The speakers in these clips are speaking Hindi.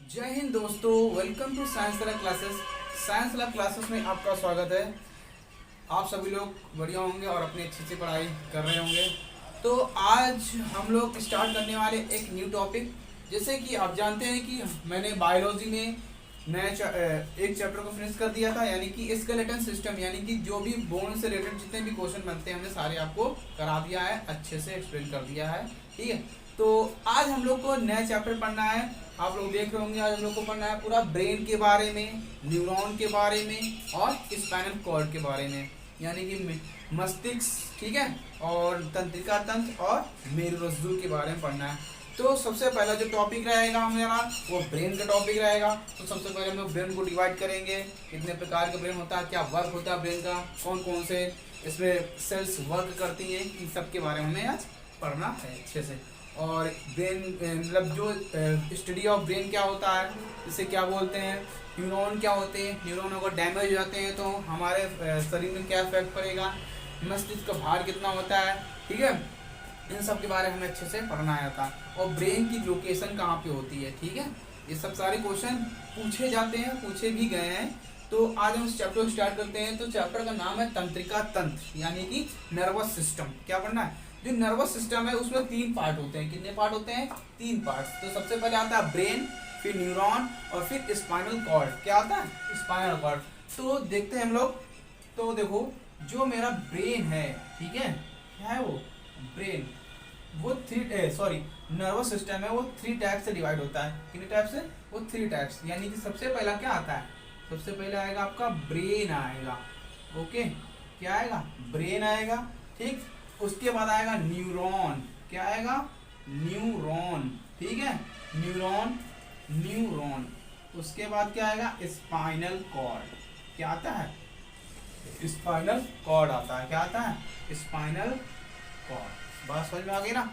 जय हिंद दोस्तों, welcome to science lab classes. Science lab classes में आपका स्वागत है। आप सभी लोग बढ़िया होंगे और अपनी अच्छी से पढ़ाई कर रहे होंगे। तो आज हम लोग स्टार्ट करने वाले एक न्यू टॉपिक। जैसे कि आप जानते हैं कि मैंने बायोलॉजी में एक चैप्टर को फिनिश कर दिया था, यानी कि स्केलेटन सिस्टम, यानी कि जो भी बोन से रिलेटेड जितने भी क्वेश्चन बनते हैं हमने सारे आपको करा दिया है, अच्छे से एक्सप्लेन कर दिया है। ठीक है, तो आज हम लोग को नया चैप्टर पढ़ना है। आप लोग देख रहे होंगे, आज हम लोग को पढ़ना है पूरा ब्रेन के बारे में, न्यूरॉन के बारे में और स्पाइनल कॉर्ड के बारे में, यानी कि मस्तिष्क, ठीक है, और तंत्रिका तंत्र और मेरुरज्जु के बारे में पढ़ना है। तो सबसे पहला जो टॉपिक रहेगा हमारा वो ब्रेन का टॉपिक रहेगा। तो सबसे पहले हम लोग ब्रेन को डिवाइड करेंगे, कितने प्रकार का ब्रेन होता है, क्या वर्क होता है ब्रेन का, कौन कौन से इसमें सेल्स वर्क करती हैं, इन सब के बारे में हमें आज पढ़ना है अच्छे से। और ब्रेन मतलब जो स्टडी ऑफ ब्रेन क्या होता है, इसे क्या बोलते हैं, न्यूरॉन क्या होते हैं, न्यूरॉन अगर डैमेज हो जाते हैं तो हमारे शरीर में क्या इफेक्ट पड़ेगा, मस्तिष्क का भार कितना होता है, ठीक है, इन सब के बारे में हमें अच्छे से पढ़ना आया था। और ब्रेन की लोकेशन कहाँ पे होती है, ठीक है, ये सब सारे क्वेश्चन पूछे जाते हैं, पूछे भी गए हैं। तो आज हम इस चैप्टर को स्टार्ट करते हैं। तो चैप्टर का नाम है तंत्रिका तंत्र, यानी कि नर्वस सिस्टम। क्या पढ़ना है, जो नर्वस सिस्टम है उसमें 3 पार्ट होते हैं। कितने पार्ट होते हैं? 3 पार्ट। तो सबसे पहले आता है ब्रेन, फिर न्यूरॉन और फिर स्पाइनल कॉर्ड। क्या आता है? Spinal cord. तो देखते हैं हम लोग। तो देखो, जो मेरा ब्रेन है, ठीक है, क्या है वो ब्रेन, वो नर्वस सिस्टम है, वो 3 टाइप से डिवाइड होता है। कितने टाइप से? वो 3 टाइप्स। यानी कि सबसे पहला क्या आता है, सबसे पहले आएगा आपका ब्रेन आएगा। ओके, क्या आएगा? ब्रेन आएगा। ठीक, उसके बाद आएगा न्यूरॉन। क्या आएगा? न्यूरॉन। ठीक है, न्यूरॉन, न्यूरॉन। उसके बाद क्या आएगा? Spinal cord. क्या आता है? स्पाइनल कॉर्ड आता है। क्या आता है? Spinal cord. बात समझ में आ गई ना?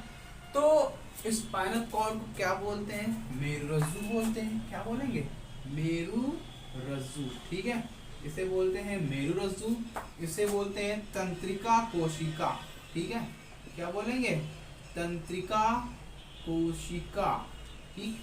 तो स्पाइनल कॉर्ड को क्या बोलते हैं? मेरुरज्जु बोलते हैं। क्या बोलेंगे? मेरुरज्जु। ठीक है, इसे बोलते हैं मेरुरज्जु, इसे बोलते हैं तंत्रिका कोशिका। ठीक है, क्या बोलेंगे? तंत्रिका कोशिका। ठीक,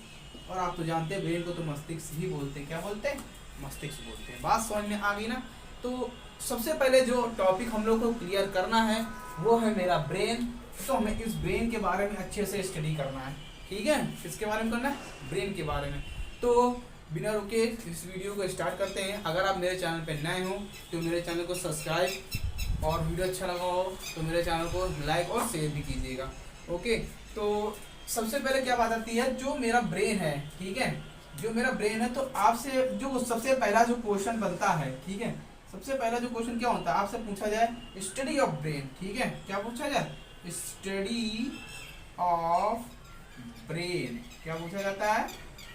और आप तो जानते हैं ब्रेन को तो मस्तिष्क ही बोलते हैं। क्या बोलते हैं? मस्तिष्क बोलते हैं। बात समझ में आ गई ना? तो सबसे पहले जो टॉपिक हम लोग को क्लियर करना है वो है मेरा ब्रेन। तो हमें इस ब्रेन के बारे में अच्छे से स्टडी करना है। ठीक है, किसके बारे में करना है? ब्रेन के बारे में। तो बिना रुके इस वीडियो को स्टार्ट करते हैं। अगर आप मेरे चैनल पर नए हो तो मेरे चैनल को सब्सक्राइब, और वीडियो अच्छा लगा हो तो मेरे चैनल को लाइक और शेयर भी कीजिएगा। ओके, तो सबसे पहले क्या बात आती है, जो मेरा ब्रेन है, ठीक है, जो मेरा ब्रेन है, तो आपसे जो सबसे पहला जो क्वेश्चन बनता है, ठीक है, सबसे पहला जो क्वेश्चन क्या होता है, आपसे पूछा जाए स्टडी ऑफ ब्रेन। ठीक है, क्या पूछा जाए? Study of brain. क्या पूछा जाता है?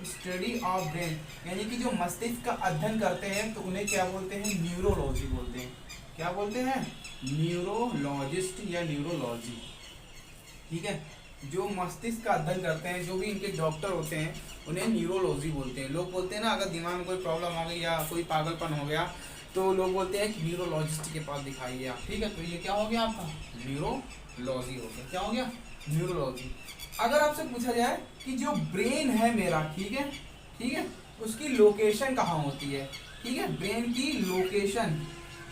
Study of brain. यानी कि जो मस्तिष्क का अध्ययन करते हैं तो उन्हें क्या बोलते हैं? न्यूरोलॉजी बोलते हैं। क्या बोलते हैं? न्यूरोलॉजिस्ट या न्यूरोलॉजी। ठीक है, जो मस्तिष्क का अध्ययन करते हैं, जो भी इनके डॉक्टर होते हैं, उन्हें न्यूरोलॉजी बोलते हैं। लोग बोलते हैं ना, अगर दिमाग में कोई प्रॉब्लम आ गई या कोई पागलपन हो गया तो लोग बोलते हैं कि न्यूरोलॉजिस्ट के पास दिखाइए आप। ठीक है, तो ये क्या हो गया आपका? न्यूरोलॉजी हो गया। क्या हो गया? न्यूरोलॉजी। अगर आपसे पूछा जाए कि जो ब्रेन है मेरा, ठीक है, ठीक है, उसकी लोकेशन कहाँ होती है, ठीक है, ब्रेन की लोकेशन,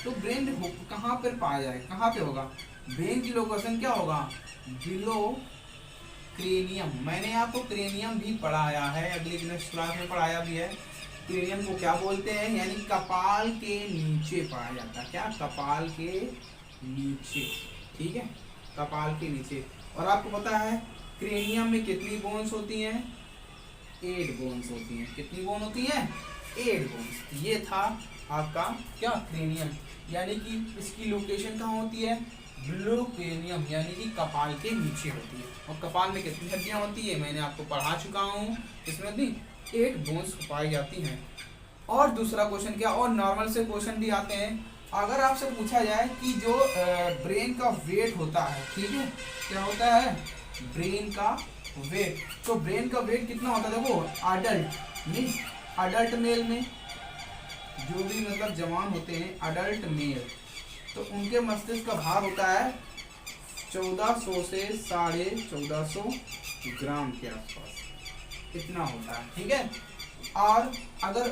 तो ब्रेन कहाँ पर पाया जाए, कहाँ पे होगा? ब्रेन की लोकेशन क्या होगा? Below cranium. मैंने आपको क्रेनियम भी पढ़ाया है, अगली नेक्स्ट क्लास में पढ़ाया भी है। क्रेनियम को क्या बोलते हैं? यानी कपाल के नीचे पाया जाता है। क्या? कपाल के नीचे। ठीक है, कपाल के नीचे। और आपको पता है क्रेनियम में कितनी बोन्स होती हैं? 8 बोन्स होती हैं। कितनी बोन होती हैं? 8 बोन्स। ये था आपका क्या? क्रेनियम। यानी कि इसकी लोकेशन कहाँ होती है? बिलो क्रेनियम, यानी कि कपाल के नीचे होती है। और कपाल में कितनी हड्डियाँ होती है? मैंने आपको पढ़ा चुका हूँ। इसमें भी 8 बोन्स पाई जाती हैं। और दूसरा क्वेश्चन क्या, और नॉर्मल से क्वेश्चन भी आते हैं। अगर आपसे पूछा जाए कि जो ब्रेन का वेट होता है, ठीक है, क्या होता है? ब्रेन का वेट। तो ब्रेन का वेट कितना होता है? देखो, अडल्ट मेल में, जो भी मतलब जवान होते हैं, अडल्ट मेल, तो उनके मस्तिष्क का भार होता है 1400 से 1450 ग्राम के आसपास। इतना होता है। ठीक है, और अगर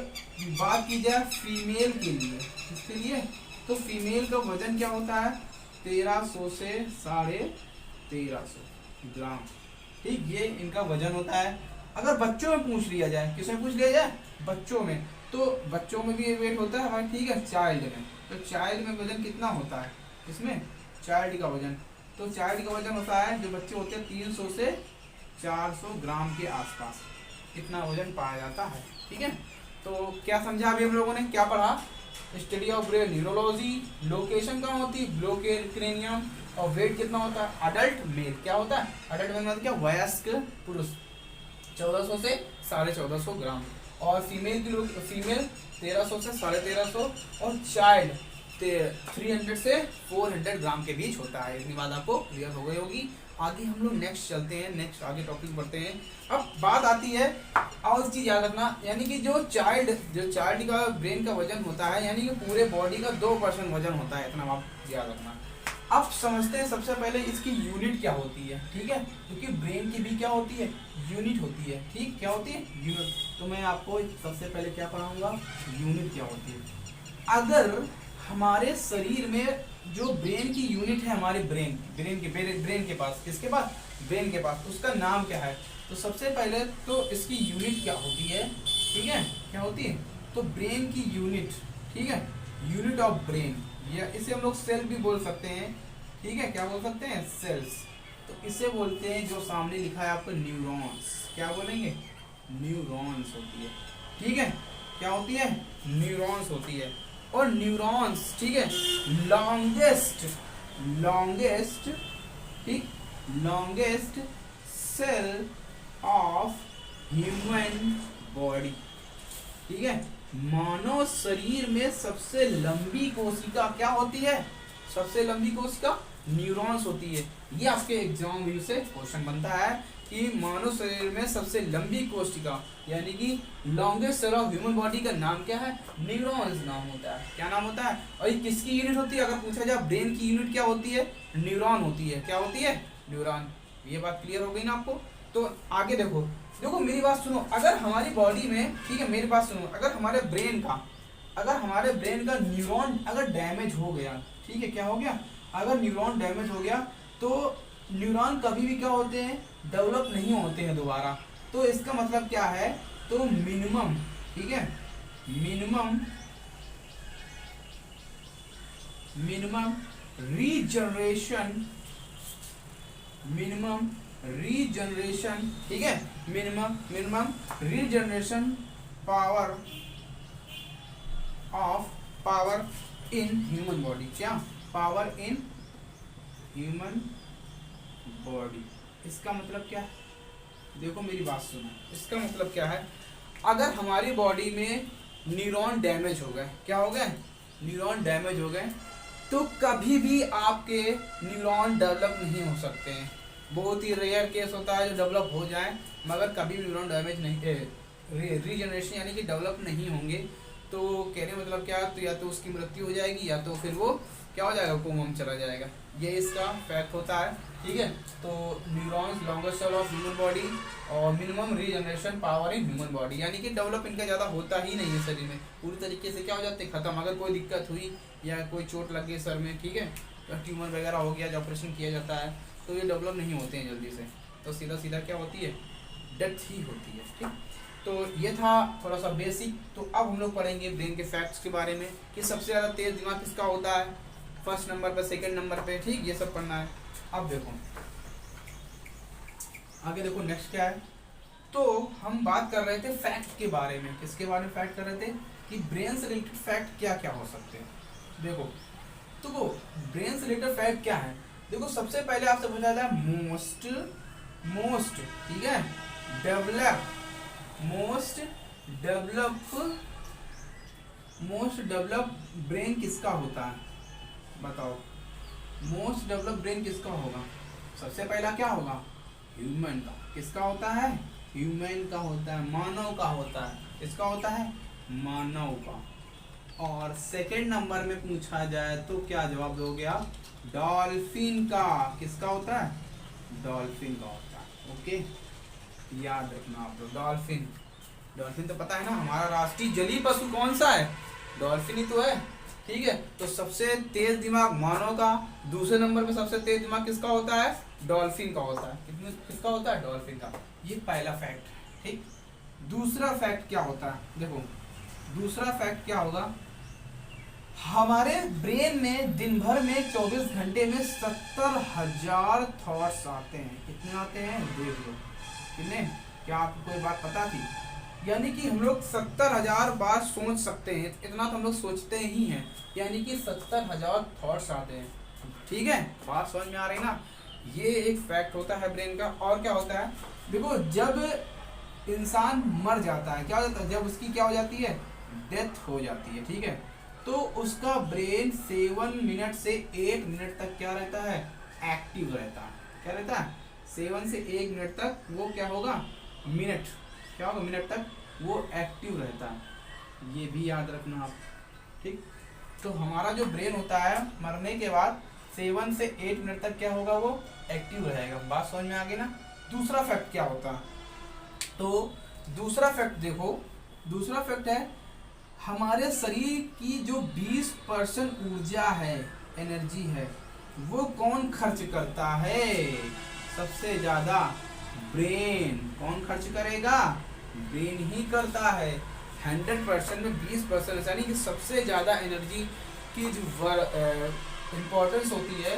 बात की जाए फीमेल के लिए, इसके लिए तो फीमेल का वजन क्या होता है 1300 से 1350 ग्राम। ठीक, ये इनका वजन होता है। अगर बच्चों में पूछ लिया जाए, किसमें पूछ लिया जाए, बच्चों में, तो बच्चों में भी ये वेट होता है हमारे, ठीक है, चाइल्ड में। तो चाइल्ड में वजन कितना होता है, इसमें चाइल्ड का वजन, तो चाइल्ड का वजन होता है जो बच्चे होते हैं 300 से 400 ग्राम के आसपास, इतना वजन पाया जाता है। ठीक है, तो क्या समझा अभी हम लोगों ने, क्या पढ़ा, study of brain neurology, location कहाँ होती है ब्लोकेल क्रेनियम, और वेट कितना होता है अडल्ट मेल, क्या होता है अडल्ट मेल मतलब क्या, वयस्क पुरुष 1400 से 1450 ग्राम, और फीमेल की लोग, फीमेल 1300 से 1350, और चाइल्ड 300 से 400 ग्राम के बीच होता है। इतनी बात आपको क्लियर हो गई होगी। आगे हम लोग नेक्स्ट चलते हैं, नेक्स्ट आगे टॉपिक बढ़ते हैं। अब बात आती है, और चीज याद रखना, यानी कि जो चाइल्ड का ब्रेन का वजन होता है, यानी कि पूरे बॉडी का 2% वजन होता है, इतना आप याद रखना। अब समझते हैं सबसे पहले इसकी यूनिट क्या होती है। ठीक है, क्योंकि ब्रेन की भी क्या होती है, यूनिट होती है। ठीक, क्या होती है, यूनिट। तो मैं आपको सबसे पहले क्या पढ़ाऊंगा, यूनिट क्या होती है। अगर हमारे शरीर में जो ब्रेन की यूनिट है, हमारे ब्रेन के पास, किसके पास, ब्रेन के पास, उसका नाम क्या है। तो सबसे पहले तो इसकी यूनिट क्या होती है, ठीक है, क्या होती है, तो ब्रेन की यूनिट, ठीक है, यूनिट ऑफ ब्रेन, या इसे हम लोग सेल भी बोल सकते हैं। ठीक है, क्या बोल सकते हैं, सेल्स। तो इसे बोलते हैं, जो सामने लिखा है आपको, न्यूरॉन्स, क्या बोलेंगे, न्यूरॉन्स होती है। ठीक है, क्या होती है, न्यूरॉन्स होती है। और न्यूरॉन्स, ठीक है, लॉन्गेस्ट, ठीक, longest cell of human body. ठीक है, मानव शरीर में सबसे लंबी कोशिका क्या होती है, सबसे लंबी कोशिका न्यूरॉन्स होती है। ये आपके एग्जाम व्यू से क्वेश्चन बनता है कि मानव शरीर में सबसे लंबी कोशिका, यानी कि longest cell of human body का नाम क्या है, न्यूरॉन्स नाम होता है। क्या नाम होता है, और ये किसकी यूनिट होती है, अगर पूछा जाए ब्रेन की यूनिट क्या होती है, न्यूरॉन होती है। क्या होती है, न्यूरॉन। ये बात क्लियर हो गई ना आपको। तो आगे देखो मेरी बात सुनो, अगर हमारी बॉडी में, ठीक है, मेरी बात सुनो, अगर हमारे ब्रेन का न्यूरॉन अगर डैमेज हो गया, ठीक है, क्या हो गया, अगर न्यूरॉन डैमेज हो गया, तो न्यूरॉन कभी भी क्या होते हैं, डेवलप नहीं होते हैं दोबारा। तो इसका मतलब क्या है, तो मिनिमम, ठीक है, मिनिमम रीजनरेशन, ठीक है, minimum regeneration power in human body. क्या, पावर इन ह्यूमन बॉडी, इसका मतलब क्या है, देखो मेरी बात सुनो, इसका मतलब क्या है, अगर हमारी बॉडी में न्यूरॉन डैमेज हो गए, क्या हो गए, न्यूरॉन डैमेज हो गए, तो कभी भी आपके न्यूरॉन डेवलप नहीं हो सकते हैं। बहुत ही रेयर केस होता है जो डेवलप हो जाए, मगर कभी भी न्यूरॉन डैमेज नहीं, रीजनरेशन यानी कि डेवलप नहीं होंगे। तो कहने मतलब क्या, तो या तो उसकी मृत्यु हो जाएगी, या तो फिर वो क्या हो जाएगा, कोमा में चला जाएगा। ये इसका फैक्ट होता है। ठीक है, तो neurons longest cell of human body, और minimum regeneration power in human body, यानी कि डेवलप इनका ज़्यादा होता ही नहीं है शरीर में, पूरी तरीके से क्या हो जाते हैं, खत्म। अगर कोई दिक्कत हुई या कोई चोट लग गई सर में, ठीक है, ट्यूमर वगैरह हो गया, जो ऑपरेशन किया जाता है, तो ये डेवलप नहीं होते हैं जल्दी से, तो सीधा क्या होती है, डेथ ही होती है। ठीक, तो ये था थोड़ा सा बेसिक। तो अब हम लोग पढ़ेंगे ब्रेन के फैक्ट्स के बारे में, कि सबसे ज़्यादा तेज दिमाग किसका होता है, फर्स्ट नंबर पे, सेकंड नंबर पे, ठीक, ये सब पढ़ना है। अब देखो आगे, देखो नेक्स्ट क्या है। तो हम बात कर रहे थे फैक्ट के बारे में, किसके बारे में फैक्ट कर रहे थे, कि ब्रेन से रिलेटेड फैक्ट क्या क्या हो सकते हैं। देखो तो वो ब्रेन से रिलेटेड फैक्ट क्या है, देखो सबसे पहले आपसे पूछा था मोस्ट, ठीक है, मोस्ट डेवलप ब्रेन किसका होता है, बताओ, मोस्ट डेवलप ब्रेन किसका होगा, सबसे पहला क्या होगा, ह्यूमन का। किसका होता है, ह्यूमन का होता है, मानव का होता है। किसका होता है, मानव का। और सेकंड नंबर में पूछा जाए तो क्या जवाब दोगे आप, डॉल्फिन का। किसका होता है, डॉल्फिन का होता है। ओके, याद रखना आप लोग, डॉल्फिन। डॉल्फिन तो पता है ना, हमारा राष्ट्रीय जलीय पशु कौन सा है? डॉल्फिन ही तो है। ठीक है, तो सबसे तेज दिमाग मानव का, दूसरे नंबर पे सबसे तेज दिमाग किसका होता है? डॉल्फिन का होता है। किसका होता है? डॉल्फिन का। ये पहला फैक्ट। ठीक, दूसरा फैक्ट क्या होता है? देखो दूसरा फैक्ट क्या होगा, हमारे ब्रेन में दिन भर में 24 घंटे में 70,000 थॉट्स आते हैं। कितने आते हैं देख लो, कितने? क्या आपको कोई बात पता थी? यानी कि हम लोग 70,000 बार सोच सकते हैं, इतना तो हम लोग सोचते ही हैं, यानी कि 70,000 थॉट्स आते हैं। ठीक है, बात समझ में आ रही ना? ये एक फैक्ट होता है ब्रेन का। और क्या होता है देखो, जब इंसान मर जाता है, क्या हो जाता है? जब उसकी क्या हो जाती है? डेथ हो जाती है। ठीक है, तो उसका ब्रेन 7 मिनट से 8 मिनट तक क्या रहता है? एक्टिव रहता है। क्या रहता है? 7 से 1 मिनट तक वो क्या होगा? मिनट, क्या होगा? मिनट तक वो एक्टिव रहता है। ये भी याद रखना आप। ठीक, तो हमारा जो ब्रेन होता है मरने के बाद 7 से 8 मिनट तक क्या होगा? वो एक्टिव रहेगा। बात समझ में आ गई ना? दूसरा फैक्ट क्या होता है? तो दूसरा फैक्ट देखो, दूसरा फैक्ट है हमारे शरीर की जो 20% ऊर्जा है, एनर्जी है, वो कौन खर्च करता है? सबसे ज्यादा ब्रेन। कौन खर्च करेगा? ब्रेन ही करता है। 100% में 20%, यानी कि सबसे ज्यादा एनर्जी की जो इम्पोर्टेंस होती है,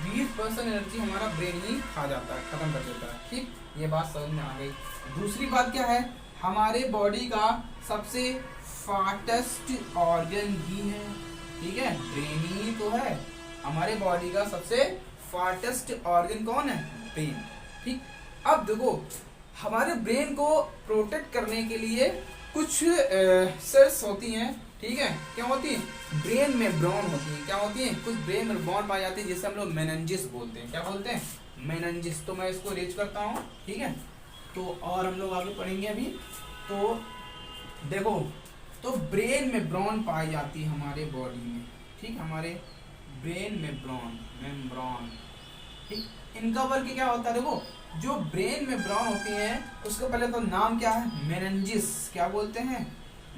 20% एनर्जी हमारा ब्रेन ही खा जाता है, खत्म कर देता है। ठीक, ये बात समझ में आ गई। दूसरी बात क्या है, हमारे बॉडी का सबसे फास्टेस्ट ऑर्गन ही है। ठीक है, ब्रेन ही तो है। हमारे बॉडी का सबसे फास्टेस्ट ऑर्गन कौन है? ब्रेन। ठीक, अब देखो हमारे ब्रेन को प्रोटेक्ट करने के लिए कुछ सेल्स होती हैं। ठीक है, क्या होती है? ब्रेन में ब्रॉन होती है। क्या होती है? कुछ ब्रेन में ब्रॉन पाई जाती है, जिसे हम लोग मेनिंजिस बोलते हैं। क्या बोलते हैं? मेनिंजिस। तो मैं इसको रीच करता हूँ। ठीक है, तो और हम लोग आगे पढ़ेंगे अभी। तो देखो, तो ब्रेन में ब्रॉन पाई जाती है हमारे बॉडी में। ठीक, हमारे ब्रेन में ब्रॉन, मेम्ब्रॉन। ठीक, इनका वर्क क्या होता है? देखो, जो ब्रेन में ब्रॉन होती है उसका पहले तो नाम क्या है? मेनिंजिस। क्या बोलते हैं?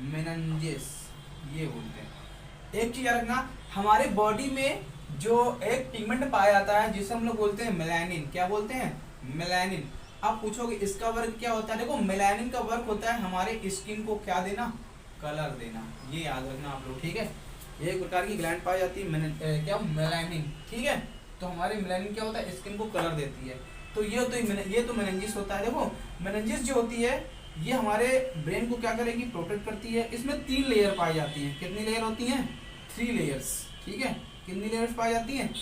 मेनिंजिस, ये बोलते हैं। एक चीज याद रखना, हमारे बॉडी में जो एक पिगमेंट पाया जाता है जिसे हम लोग बोलते हैं मेलानिन। क्या बोलते हैं? मेलानिन। आप पूछोगे इसका वर्क क्या होता है? देखो, मेलानिन का वर्क होता है हमारे स्किन को क्या देना? कलर देना। ये याद रखना आप लोग। ठीक है, ये एक प्रकार की ग्लैंड पाई जाती है, क्या? मेलानिन। ठीक है, तो हमारे मेलानिन क्या होता है? स्किन को कलर देती है। तो ये तो मेनिंजिस होता है। देखो, मेनिंजिस जो होती है ये हमारे ब्रेन को क्या करेगी? प्रोटेक्ट करती है। इसमें 3 लेयर पाई जाती हैं। कितनी लेयर होती हैं? 3 लेयर्स। ठीक है, कितनी लेयर्स पाई जाती हैं?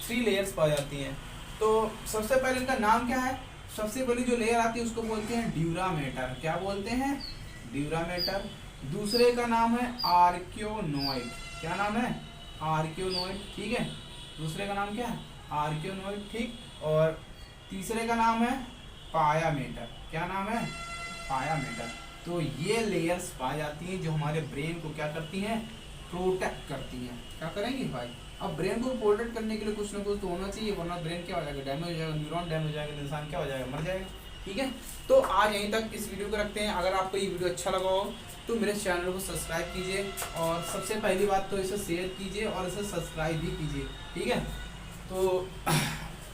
3 लेयर्स पाई जाती हैं। तो सबसे पहले इनका नाम क्या है? सबसे पहली जो लेयर आती है उसको बोलते हैं ड्यूरामेटर। क्या बोलते हैं? ड्यूरामेटर। दूसरे का नाम है आर्कियोनॉइड। क्या नाम है? आर्कियोनॉइड। ठीक है, दूसरे का नाम क्या है? आर्कियोनॉइड। ठीक, और तीसरे का नाम है पायामेटर। क्या नाम है? पायामेटर। तो ये लेयर्स पाई जाती हैं जो हमारे ब्रेन को क्या करती हैं? प्रोटेक्ट करती हैं। क्या करेंगी भाई? अब ब्रेन को प्रोटेक्ट करने के लिए कुछ ना कुछ तो होना चाहिए, वरना ब्रेन क्या हो जाएगा? डैमेज हो जाएगा, न्यूरॉन डैमेज हो जाएगा, इंसान क्या हो जाएगा? मर जाएगा। ठीक है, तो आज यहीं तक इस वीडियो को रखते हैं। अगर आपको ये वीडियो अच्छा लगा हो तो मेरे चैनल को सब्सक्राइब कीजिए, और सबसे पहली बात तो इसे शेयर कीजिए और इसे सब्सक्राइब भी कीजिए। ठीक है, तो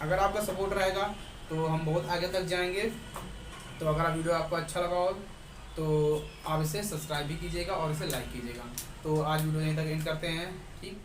अगर आपका सपोर्ट रहेगा तो हम बहुत आगे तक जाएंगे। तो अगर वीडियो आपको अच्छा लगा हो तो आप इसे सब्सक्राइब भी कीजिएगा और इसे लाइक कीजिएगा। तो आज वीडियो यहीं तक एंड करते हैं। ठीक।